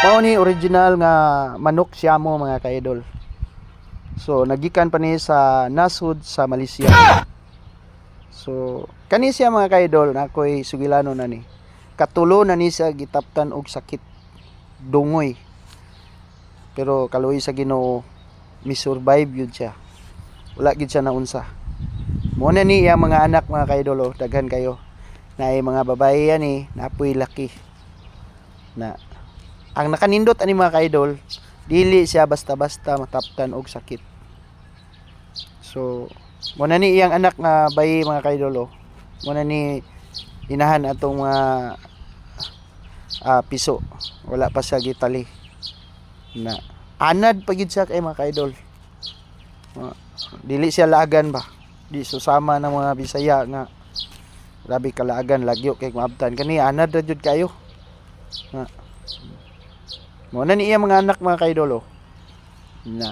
Mao ni original nga manok Siamo mga ka-idol. So nagikan pa ni sa nasud sa Malaysia. So kani siya mga ka-idol na ako'y sugilano na ni. Katulo na ni siya gitaptan og sakit dungoy. Pero kaluoy sa Ginoo mi-survive yun siya. Wala gid siya naunsa. Mo na ni yang mga anak mga ka-idol, daghan kayo. Naay mga babae yan napoy laki. Na ang nakanindot ani mga ka-idol, dili siya basta-basta mataptan og sakit. So mo na ni iyang anak nga bayi mga ka-idol, mo na ni inahan atong mga piso. Wala pa siya gitali. Na anad pagid siya kay mga ka-idol. Dili siya laagan ba? Di susama ng mga Bisaya nga grabe kalaagan lagyo kay maabtan kani anad ra jud kayo. Nga mo na ni iya mga anak mga ka-idol na